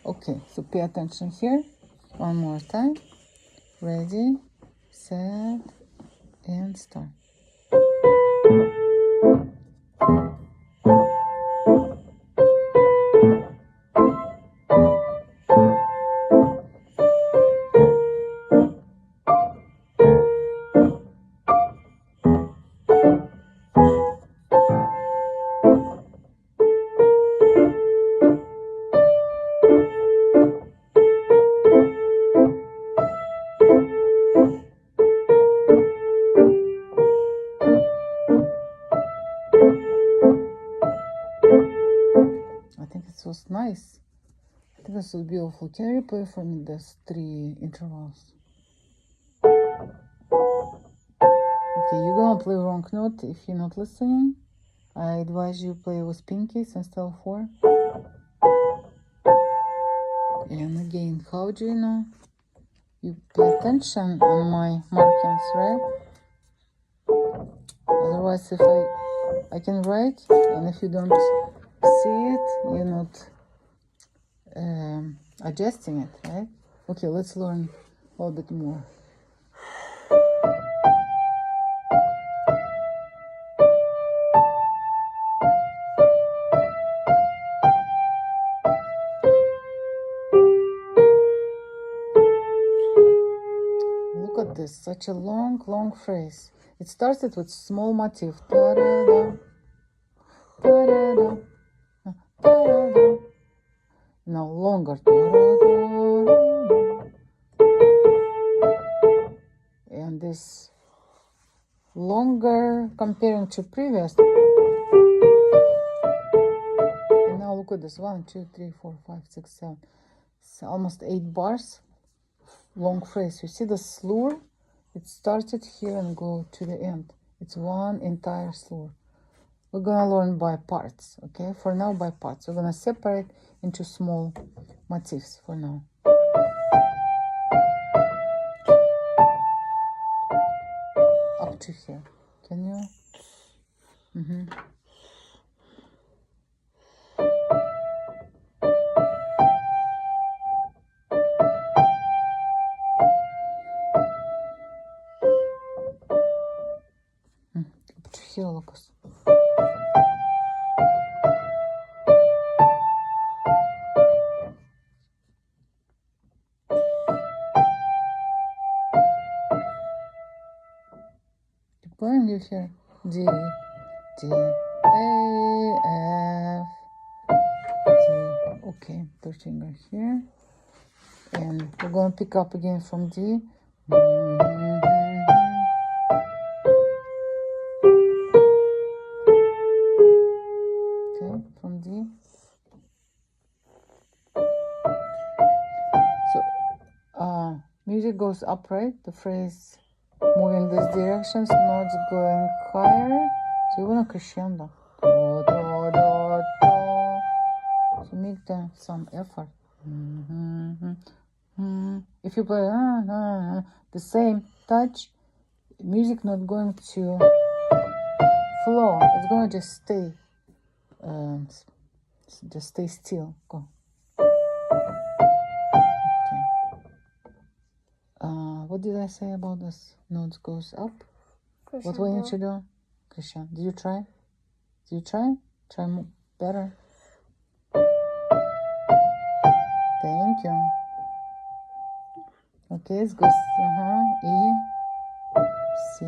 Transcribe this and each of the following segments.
Okay, so pay attention here. One more time. Ready, set, and start. I think it was nice. I think this was beautiful. Can you replay for me these 3 intervals? Okay, you're gonna play wrong note if you're not listening. I advise you play with pinkies instead of 4. And again, how do you know? You pay attention on my markings, right? Otherwise, if I can write, and if you don't see it, you're not adjusting it, right? Okay, let's learn a little bit more. Look at this, such a long phrase. It started with small motif. Da-da-da, da-da-da, da-da-da. Now longer. Da-da-da-da-da. And this longer comparing to previous. And now look at this. 1, 2, 3, 4, 5, 6, 7. It's almost 8 bars. Long phrase. You see the slur? It started here and go to the end. It's one entire slur. We're gonna learn by parts, okay? For now, by parts. We're gonna separate into small motifs for now. Up to here. Can you? Up to here, Lucas. Keep going, you hear D, D, A, F, D. Okay, third finger here. And we're going to pick up again from D. Okay, from D. So, music goes up, right? The phrase moving these directions, notes going higher. So you want a crescendo. Do, do, do, do. So make some effort. If you play the same touch, music not going to flow. It's going to just stay still. Go. Okay. What did I say about this? Notes goes up. Crescendo. What we need to do? Crescendo. Did you try? Did you try? Try better. Thank you. Okay, it goes E, C,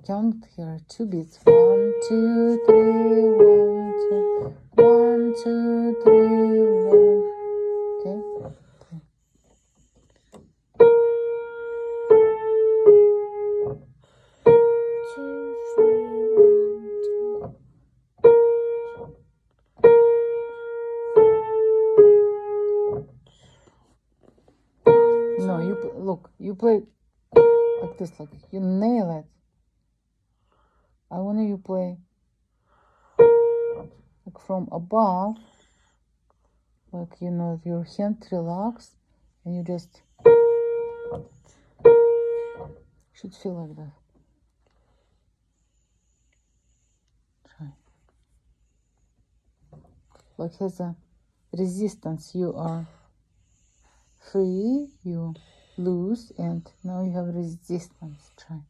count here 2 beats. 1, 2, 3, 1, 2, 1, 2, 3, 1. Okay. No, you play like this, like you nail it. I want you play like from above, like your hand relax, and you just should feel like that. Try. like has a resistance. You are free, you loose, and now you have resistance. Try.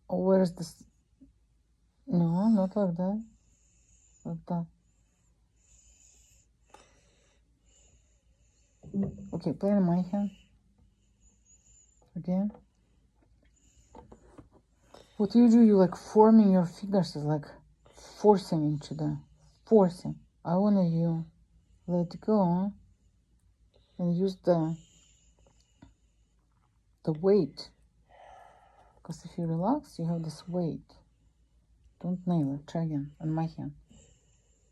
Oh, where's this? No, not like that. Like that. Okay, play in my hand. Again. What you do, you like forming your fingers, is like forcing into the forcing. I want you let go and use the weight, because if you relax, you have this weight. Don't nail it. Try again on my hand.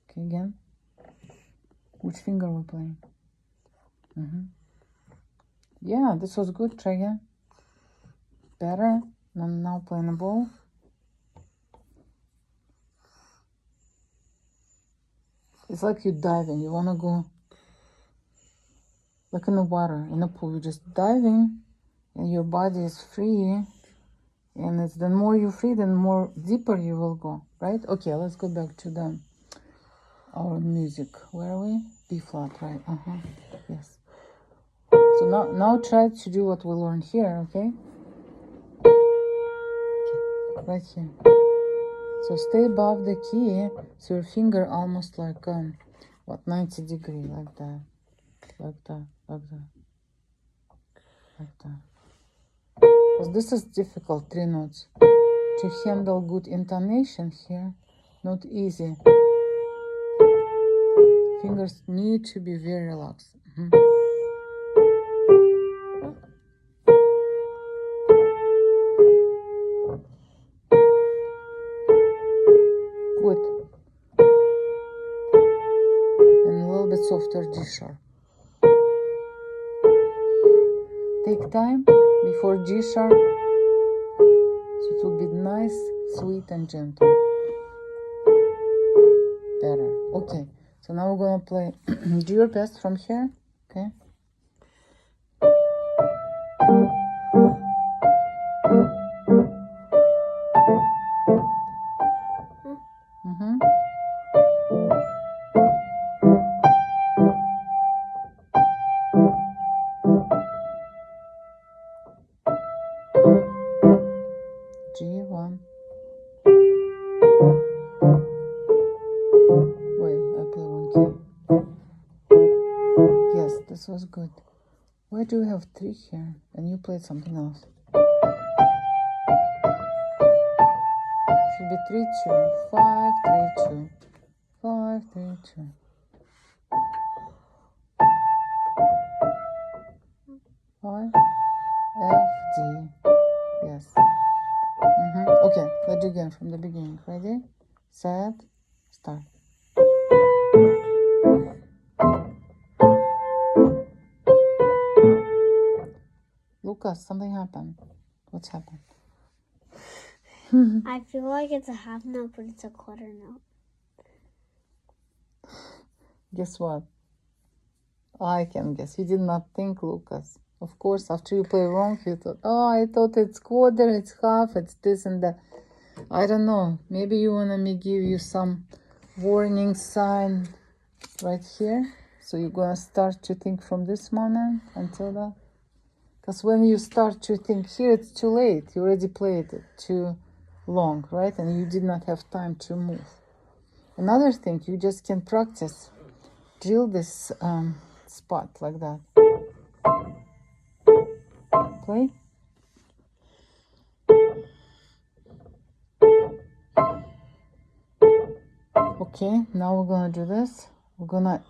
Okay, again. Which finger we playing? Yeah, this was good. Try again. Better. And now playing the ball. It's like you diving. You want to go like in the water, in the pool. You're just diving and your body is free. And it's the more you free, the more deeper you will go, right? Okay, let's go back to our music. Where are we? B flat, right? Yes. So now try to do what we learned here, okay? Right here. So stay above the key, so your finger almost like 90 degree, like that, like that, like that, like that. Because this is difficult, 3 notes. To handle good intonation here, not easy. Fingers need to be very relaxed. Good. And a little bit softer G sharp. Take time before G sharp, so it will be nice, sweet, and gentle. Better. Okay. So now we're gonna play. Do your best from here. Okay. G1. Wait, I play 1 key. Yes, this was good. Why do we have 3 here? And you played something else. Should be 3 2 5 3 2 5 3 2. Five F D. Yes. Okay, let's do again from the beginning. Ready, set, start. Lucas, something happened. What's happened? I feel like it's a half note, but it's a quarter note. Guess what? I can guess. You did not think, Lucas. Of course, after you play wrong, you thought, oh, I thought it's quarter, it's half, it's this and that. I don't know. Maybe you want me give you some warning sign right here. So you're going to start to think from this moment until that. Because when you start to think here, it's too late. You already played it too long, right? And you did not have time to move. Another thing, you just can practice. Drill this spot like that. Play. Okay, now we're gonna do this. We're gonna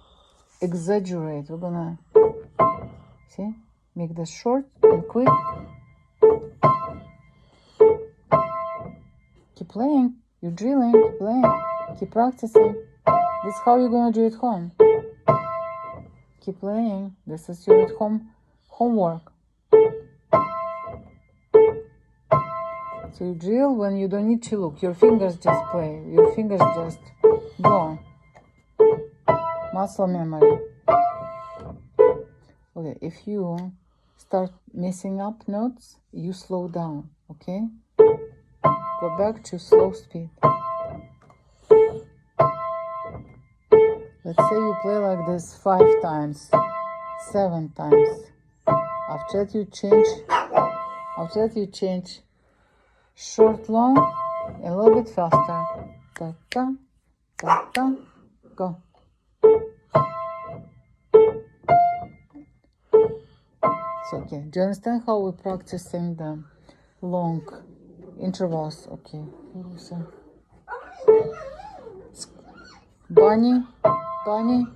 exaggerate. We're gonna see, make this short and quick. Keep playing. You're drilling. Keep playing. Keep practicing. This is how you're gonna do it at home. Keep playing. This is your at home homework. So you drill when you don't need to look. Your fingers just play. Your fingers just go. Muscle memory. Okay, if you start messing up notes, you slow down, okay? Go back to slow speed. Let's say you play like this 5 times, 7 times. After that you change short, long, a little bit faster. Ta ta ta ta. Go. It's okay. Do you understand how we're practicing the long intervals? Okay. Bunny, bunny.